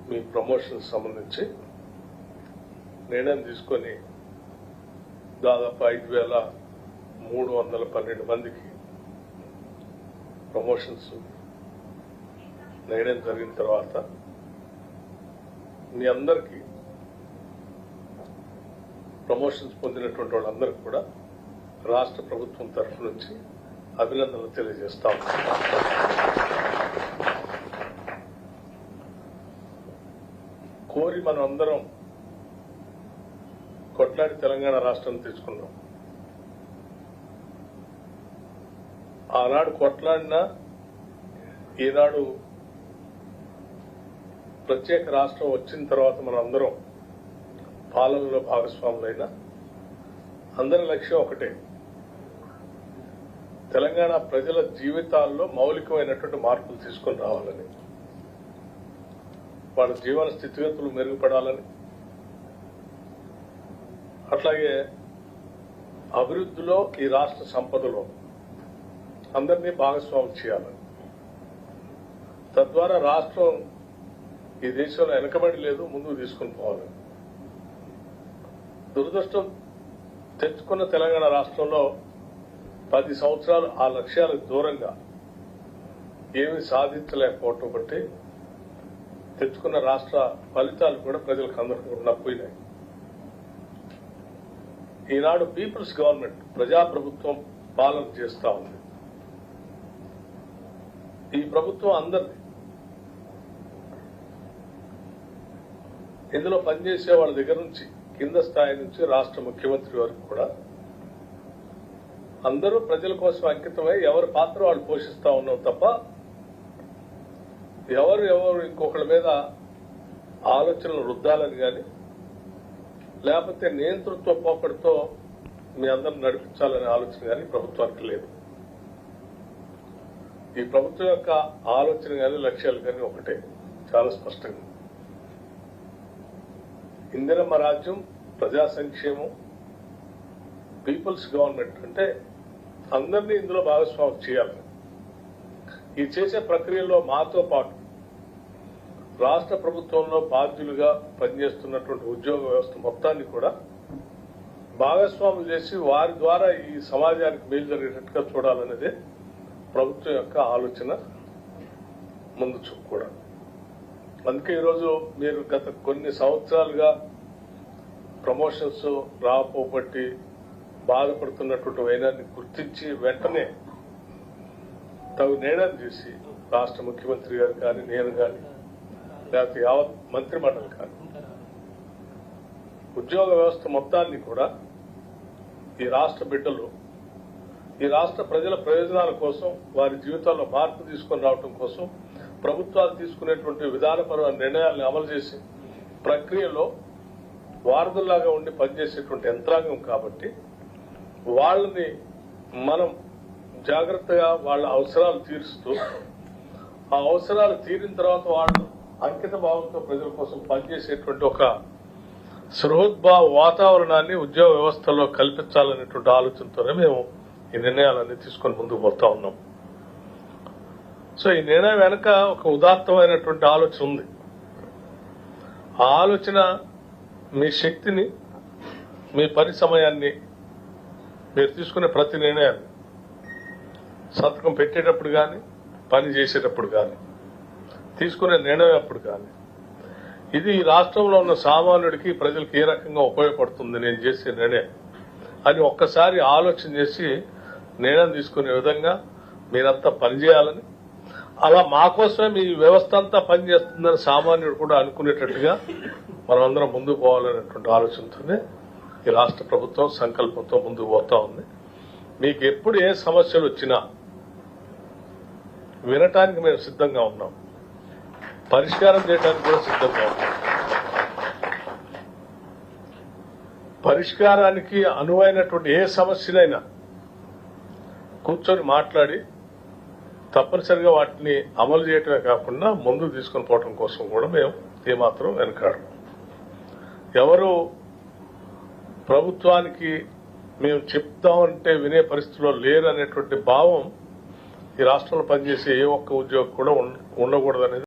మీ promotion సంబంధించి నిర్ణయం తీసుకొని దాదాపు 5,312 మందికి ప్రమోషన్స్ నిర్ణయం జరిగిన తర్వాత మీ అందరికీ ప్రమోషన్స్ పొందినటువంటి వాళ్ళందరికీ కూడా రాష్ట్ర ప్రభుత్వం తరఫు నుంచి అభినందనలు తెలియజేస్తా ఉన్నాం. కోరి మనం అందరం కొట్లాడి తెలంగాణ రాష్ట్రం తెచ్చుకున్నాం. ఆనాడు కొట్లాడినా ఈనాడు ప్రత్యేక రాష్ట్రం వచ్చిన తర్వాత మనం అందరం పాలనలో భాగస్వాములైనా అందరి లక్ష్యం ఒకటే, తెలంగాణ ప్రజల జీవితాల్లో మౌలికమైనటువంటి మార్పులు తీసుకొని రావాలని, వాళ్ళ జీవన స్థితిగతులు మెరుగుపడాలని, అట్లాగే అభివృద్ధిలో ఈ రాష్ట్ర సంపదలో అందరినీ భాగస్వామ్యం చేయాలని, తద్వారా రాష్ట్రం ఈ దేశంలో వెనకబడి లేదు, ముందుకు తీసుకుని పోవాలని. దురదృష్టం, తెచ్చుకున్న తెలంగాణ రాష్ట్రంలో 10 సంవత్సరాలు ఆ లక్ష్యాలకు దూరంగా ఏమీ సాధించలేకపోవటం బట్టి తెచ్చుకున్న రాష్ట్ర ఫలితాలు కూడా ప్రజలకు అందరికీ పోయినాయి. ఈనాడు పీపుల్స్ గవర్నమెంట్, ప్రజాప్రభుత్వం పాలన చేస్తా ఉంది. ఈ ప్రభుత్వం అందరిది, ఇందులో పనిచేసే వాళ్ళ దగ్గర నుంచి కింద స్థాయి నుంచి రాష్ట్ర ముఖ్యమంత్రి వరకు కూడా అందరూ ప్రజల కోసం అంకితమై ఎవరి పాత్ర వాళ్ళు పోషిస్తా ఉన్నాం తప్ప ఎవరు ఇంకొకళ్ళ మీద ఆలోచనలు రుద్దాలని కానీ లేకపోతే నియంతృత్వ పోకడితో మీ అందరిని నడిపించాలనే ఆలోచన కానీ ప్రభుత్వానికి లేదు. ఈ ప్రభుత్వం యొక్క ఆలోచన కానీ లక్ష్యాలు కానీ ఒకటే, చాలా స్పష్టంగా. ఇందిరమ్మ రాజ్యం, ప్రజా సంక్షేమం, పీపుల్స్ గవర్నమెంట్ అంటే అందరినీ ఇందులో భాగస్వామ్యం చేయాలి. ఈ చేసే ప్రక్రియలో మాతో పాటు రాష్ట్ర ప్రభుత్వంలో బాధ్యులుగా పనిచేస్తున్నటువంటి ఉద్యోగ వ్యవస్థ మొత్తాన్ని కూడా భాగస్వాములు చేసి వారి ద్వారా ఈ సమాజానికి మేలు జరిగేటట్టుగా చూడాలనేదే ప్రభుత్వం యొక్క ఆలోచన, ముందు చూపు కూడా. అందుకే ఈరోజు మీరు గత కొన్ని సంవత్సరాలుగా ప్రమోషన్స్ రాకపోబట్టి బాధపడుతున్నటువంటి వైనాన్ని గుర్తించి వెంటనే తగు నిర్ణయం చేసి రాష్ట్ర ముఖ్యమంత్రి గారు కానీ, నేను కానీ, లేకపోతే యావత్ మంత్రిమండలి కానీ ఉద్యోగ వ్యవస్థ మొత్తాన్ని కూడా ఈ రాష్ట్ర బిడ్డలు, ఈ రాష్ట్ర ప్రజల ప్రయోజనాల కోసం, వారి జీవితాల్లో మార్పు తీసుకొని రావడం కోసం ప్రభుత్వాలు తీసుకునేటువంటి విధానపరమైన నిర్ణయాలను అమలు చేసే ప్రక్రియలో వారధుల్లాగా ఉండి పనిచేసేటువంటి యంత్రాంగం కాబట్టి వాళ్ళని మనం జాగ్రత్తగా వాళ్ళ అవసరాలు తీరుస్తూ, ఆ అవసరాలు తీరిన తర్వాత వాళ్ళు అంకిత భావంతో ప్రజల కోసం పనిచేసేటువంటి ఒక సృహోద్భావ వాతావరణాన్ని ఉద్యోగ వ్యవస్థలో కల్పించాలనేటువంటి ఆలోచనతోనే మేము ఈ నిర్ణయాలన్నీ తీసుకొని ముందుకు పోతా ఉన్నాం. సో ఈ నిర్ణయం వెనక ఒక ఉదాత్తమైనటువంటి ఆలోచన ఉంది. ఆ ఆలోచన మీ శక్తిని, మీ పని సమయాన్ని, మీరు తీసుకునే ప్రతి నిర్ణయాన్ని సంతకం పెట్టేటప్పుడు కానీ, పని చేసేటప్పుడు కానీ, తీసుకునే నిర్ణయం అప్పుడు కానీ, ఇది ఈ రాష్ట్రంలో ఉన్న సామాన్యుడికి, ప్రజలకు ఏ రకంగా ఉపయోగపడుతుంది నేను చేసే నిర్ణయం అని ఒక్కసారి ఆలోచన చేసి నిర్ణయం తీసుకునే విధంగా మీరంతా పనిచేయాలని, అలా మా కోసమే మీ వ్యవస్థ అంతా పనిచేస్తుందని సామాన్యుడు కూడా అనుకునేటట్టుగా మనం అందరం ముందుకు పోవాలనేటువంటి ఆలోచనతోనే ఈ రాష్ట్ర ప్రభుత్వం సంకల్పంతో ముందుకు పోతా ఉంది. మీకు ఎప్పుడు ఏ సమస్యలు వచ్చినా వినటానికి మేము సిద్ధంగా ఉన్నాం, పరిష్కారం చేయడానికి కూడా సిద్ధంగా ఉన్నాం. పరిష్కారానికి అనువైనటువంటి ఏ సమస్యనైనా కూర్చొని మాట్లాడి తప్పనిసరిగా వాటిని అమలు చేయటమే కాకుండా ముందుకు తీసుకొని పోవడం కోసం కూడా మేము ఏమాత్రం వెనకాడు. ఎవరు ప్రభుత్వానికి మేము చెప్తామంటే వినే పరిస్థితిలో లేరనేటువంటి భావం ఈ రాష్ట్రంలో పనిచేసే ఏ ఒక్క ఉద్యోగి కూడా ఉండకూడదనేది